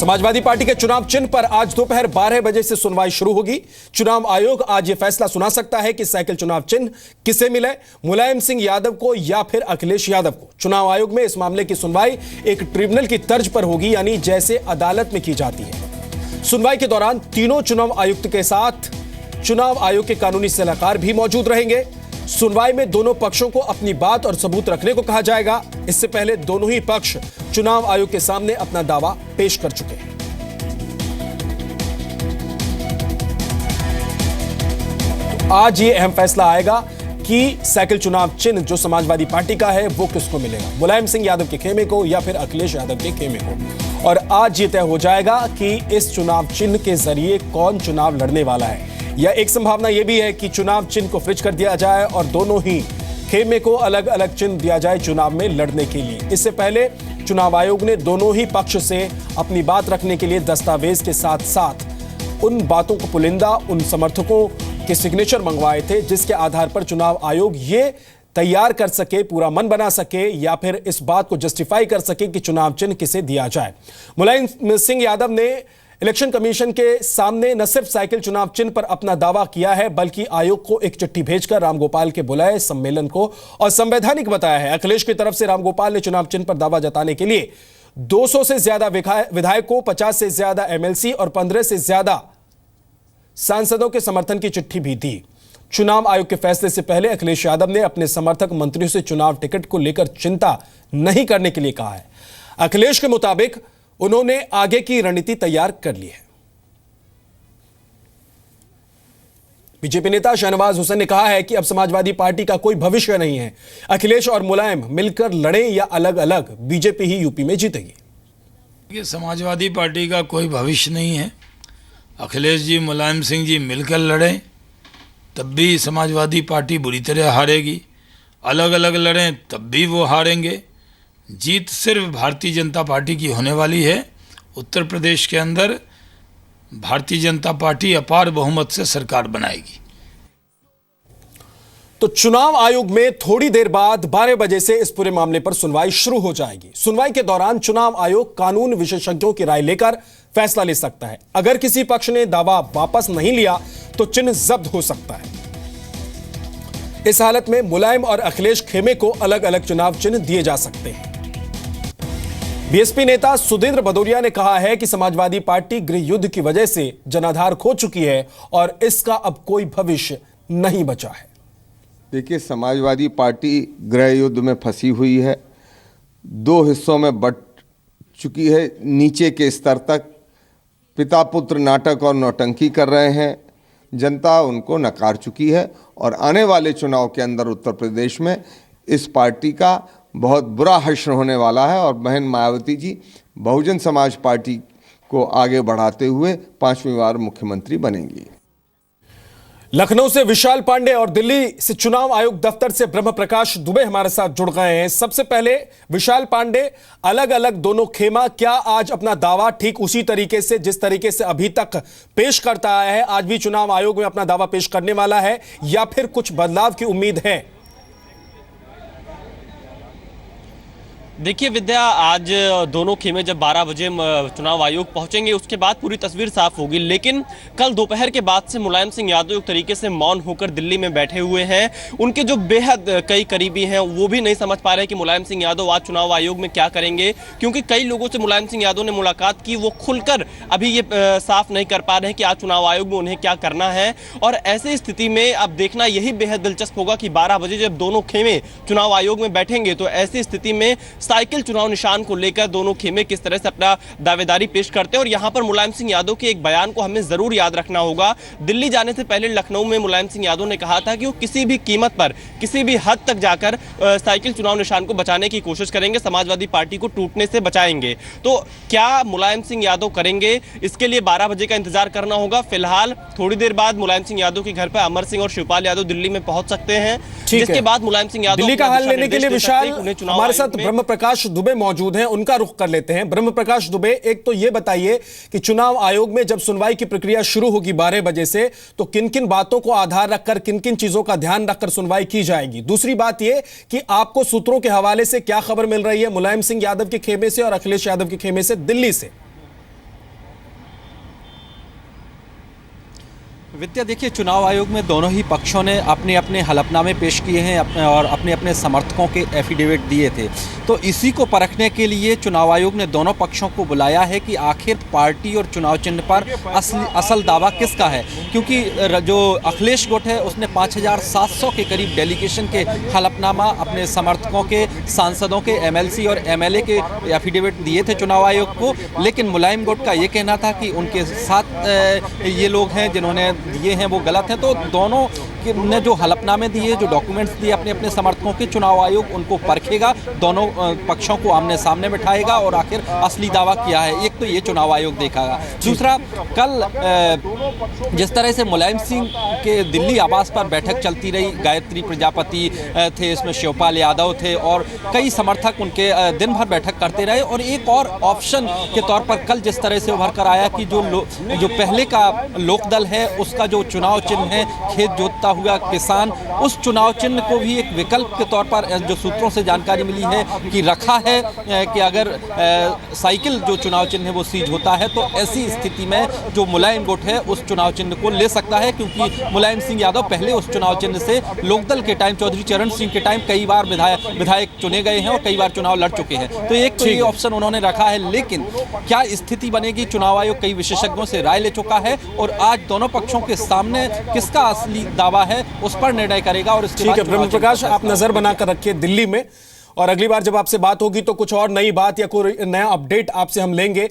Samajwadi party के चुनाव चिन्ह पर आज दोपहर 12 बजे से सुनवाई शुरू होगी। चुनाव आयोग आज यह फैसला सुना सकता है कि साइकिल चुनाव चिन्ह किसे मिले, मुलायम सिंह यादव को या फिर अखिलेश यादव को। चुनाव आयोग में इस मामले की सुनवाई एक ट्रिब्यूनल की तर्ज पर होगी, यानी जैसे अदालत में की जाती है। सुनवाई के दौरान तीनों चुनाव आयुक्त के साथ चुनाव आयोग के कानूनी सलाहकार भी मौजूद रहेंगे। सुनवाई में दोनों पक्षों को अपनी बात और सबूत रखने को कहा जाएगा। इससे पहले दोनों ही पक्ष चुनाव आयोग के सामने अपना दावा पेश कर चुके हैं। तो आज ये अहम फैसला आएगा कि साइकिल चुनाव चिन्ह जो समाजवादी पार्टी का है वो किसको मिलेगा, मुलायम सिंह यादव के खेमे को या फिर अखिलेश यादव के खेमे को। और आज ये तय हो जाएगा कि इस चुनाव चिन्ह के जरिए कौन चुनाव लड़ने वाला है। या एक संभावना यह भी है कि चुनाव चिन्ह को फ्रिज कर दिया जाए और दोनों ही खेमे को अलग अलग चिन्ह दिया जाए चुनाव में लड़ने के लिए। इससे पहले चुनाव आयोग ने दोनों ही पक्ष से अपनी बात रखने के लिए दस्तावेज के साथ साथ उन बातों को पुलिंदा, उन समर्थकों के सिग्नेचर मंगवाए थे जिसके आधार पर चुनाव आयोग ये तैयार कर सके, पूरा मन बना सके या फिर इस बात को जस्टिफाई कर सके कि चुनाव चिन्ह किसे दिया जाए। मुलायम सिंह यादव ने इलेक्शन कमीशन के सामने न सिर्फ साइकिल चुनाव चिन्ह पर अपना दावा किया है बल्कि आयोग को एक चिट्ठी भेजकर रामगोपाल के बुलाए सम्मेलन को और संवैधानिक बताया है। अखिलेश की तरफ से रामगोपाल ने चुनाव चिन्ह पर दावा जताने के लिए 200 से ज्यादा विधायकों, 50 से ज्यादा एमएलसी और 15 से ज्यादा सांसदों के समर्थन की चिट्ठी भी दी। चुनाव आयोग के फैसले से पहले अखिलेश यादव ने अपने समर्थक मंत्रियों से चुनाव टिकट को लेकर चिंता नहीं करने के लिए कहा है। अखिलेश के मुताबिक उन्होंने आगे की रणनीति तैयार कर ली है। बीजेपी नेता शाहनवाज हुसैन ने कहा है कि अब समाजवादी पार्टी का कोई भविष्य नहीं है। अखिलेश और मुलायम मिलकर लड़े या अलग अलग, बीजेपी ही यूपी में जीतेगी। ये समाजवादी पार्टी का कोई भविष्य नहीं है। अखिलेश जी, मुलायम सिंह जी मिलकर लड़ें तब भी समाजवादी पार्टी बुरी तरह हारेगी, अलग अलग लड़ें तब भी वो हारेंगे। जीत सिर्फ भारतीय जनता पार्टी की होने वाली है। उत्तर प्रदेश के अंदर भारतीय जनता पार्टी अपार बहुमत से सरकार बनाएगी। तो चुनाव आयोग में थोड़ी देर बाद 12 बजे से इस पूरे मामले पर सुनवाई शुरू हो जाएगी। सुनवाई के दौरान चुनाव आयोग कानून विशेषज्ञों की राय लेकर फैसला ले सकता है। अगर किसी पक्ष ने दावा वापस नहीं लिया तो चिन्ह जब्त हो सकता है। इस हालत में मुलायम और अखिलेश खेमे को अलग अलग चुनाव चिन्ह दिए जा सकते हैं। बीएसपी नेता सुधींद्र भदौरिया ने कहा है कि समाजवादी पार्टी गृह युद्ध की वजह से जनाधार खो चुकी है और इसका अब कोई भविष्य नहीं बचा है। देखिए, समाजवादी पार्टी गृह युद्ध में फंसी हुई है, दो हिस्सों में बंट चुकी है। नीचे के स्तर तक पिता पुत्र नाटक और नौटंकी कर रहे हैं, जनता उनको नकार चुकी है और आने वाले चुनाव के अंदर उत्तर प्रदेश में इस पार्टी का बहुत बुरा हश्र होने वाला है और बहन मायावती जी बहुजन समाज पार्टी को आगे बढ़ाते हुए 5वीं बार मुख्यमंत्री बनेंगी। लखनऊ से विशाल पांडे और दिल्ली से चुनाव आयोग दफ्तर से ब्रह्म प्रकाश दुबे हमारे साथ जुड़ गए हैं। सबसे पहले विशाल पांडे, अलग अलग दोनों खेमा क्या आज अपना दावा ठीक उसी तरीके से जिस तरीके से अभी तक पेश करता आया है आज भी चुनाव आयोग में अपना दावा पेश करने वाला है या फिर कुछ बदलाव की उम्मीद है? देखिए विद्या, आज दोनों खेमे जब 12 बजे चुनाव आयोग पहुंचेंगे उसके बाद पूरी तस्वीर साफ होगी। लेकिन कल दोपहर के बाद से मुलायम सिंह यादव एक तरीके से मौन होकर दिल्ली में बैठे हुए हैं। उनके जो बेहद कई करीबी हैं वो भी नहीं समझ पा रहे कि मुलायम सिंह यादव आज चुनाव आयोग में क्या करेंगे, क्योंकि कई लोगों से मुलायम सिंह यादव ने मुलाकात की, वो खुलकर अभी ये साफ नहीं कर पा रहे हैं कि आज चुनाव आयोग में उन्हें क्या करना है। और ऐसी स्थिति में अब देखना यही बेहद दिलचस्प होगा कि 12 बजे जब दोनों खेमे चुनाव आयोग में बैठेंगे तो ऐसी स्थिति में साइकिल चुनाव निशान को लेकर दोनों खेमे किस तरह से अपना दावेदारी पेश करते हैं। और यहां पर मुलायम सिंह यादव के एक बयान को हमें जरूर याद रखना होगा। दिल्ली जाने से पहले लखनऊ में मुलायम सिंह यादव ने कहा था कि वो किसी भी कीमत पर, किसी भी हद तक जाकर साइकिल चुनाव निशान को बचाने की कोशिश करेंगे, समाजवादी पार्टी को टूटने से बचाएंगे। तो क्या मुलायम सिंह यादव करेंगे, इसके लिए 12 बजे का इंतजार करना होगा। फिलहाल थोड़ी देर बाद मुलायम सिंह यादव के घर पर अमर सिंह और शिवपाल यादव दिल्ली में पहुंच सकते हैं, जिसके बाद मुलायम सिंह यादव दिल्ली का हाल लेने के लिए विशाल हमारे साथ ब्रह्म प्रकाश दुबे मौजूद हैं, उनका रुख कर लेते हैं। ब्रह्म प्रकाश दुबे, एक तो यह बताइए कि चुनाव आयोग में जब सुनवाई की प्रक्रिया शुरू होगी 12 बजे से, तो किन किन बातों को आधार रखकर, किन किन चीजों का ध्यान रखकर सुनवाई की जाएगी? दूसरी बात यह कि आपको सूत्रों के हवाले से क्या खबर मिल रही है मुलायम सिंह यादव के खेमे से और अखिलेश यादव के खेमे से दिल्ली से? विद्या, देखिए चुनाव आयोग में दोनों ही पक्षों ने अपने अपने हलफनामे पेश किए हैं और अपने अपने समर्थकों के एफिडेविट दिए थे। तो इसी को परखने के लिए चुनाव आयोग ने दोनों पक्षों को बुलाया है कि आखिर पार्टी और चुनाव चिन्ह पर असल दावा किसका है, क्योंकि जो अखिलेश गुट है उसने 5700 के करीब डेलीगेशन के हलफनामा अपने समर्थकों के, सांसदों के, एमएलसी और एमएलए के एफिडेविट दिए थे चुनाव आयोग को। लेकिन मुलायम गुट का ये कहना था कि उनके साथ ये लोग हैं जिन्होंने दिए हैं वो गलत हैं। तो दोनों ने जो हलफनामे दिए, जो डॉक्यूमेंट्स दिए अपने अपने समर्थकों के, चुनाव आयोग उनको परखेगा, दोनों पक्षों को आमने सामने बिठाएगा और आखिर असली दावा किया है, एक तो ये चुनाव आयोग देखेगा। दूसरा, कल जिस तरह से मुलायम सिंह के दिल्ली आवास पर बैठक चलती रही, गायत्री प्रजापति थे, इसमें शिवपाल यादव थे और कई समर्थक उनके दिन भर बैठक करते रहे। और एक और ऑप्शन के तौर पर कल जिस तरह से उभर कर आया कि जो पहले का लोकदल है उसका जो चुनाव चिन्ह है खेत जोतता हुआ किसान, उस चुनाव चिन्ह को भी एक विकल्प के तौर पर जो सूत्रों से जानकारी मिली है कि रखा है कि अगर साइकिल जो चुनाव चिन्ह है वो सीज होता है तो ऐसी स्थिति में जो मुलायम गुट है उस चुनाव चिन्ह को ले सकता है, क्योंकि मुलायम सिंह यादव पहले उस चुनाव चिन्ह से लोकदल के टाइम, चौधरी चरण सिंह के टाइम कई बार विधायक चुने गए हैं और कई बार चुनाव लड़ चुके हैं। तो एक तो ये ऑप्शन उन्होंने रखा है, लेकिन क्या स्थिति बनेगी, चुनाव आयोग कई विशेषज्ञों से राय ले चुका है और आज दोनों पक्षों के सामने किसका असली दावा है उस पर निर्णय करेगा। और इसके ठीक है ब्रह्म प्रकाश, आप नजर बनाकर रखिए दिल्ली में, और अगली बार जब आपसे बात होगी तो कुछ और नई बात या कोई नया अपडेट आपसे हम लेंगे।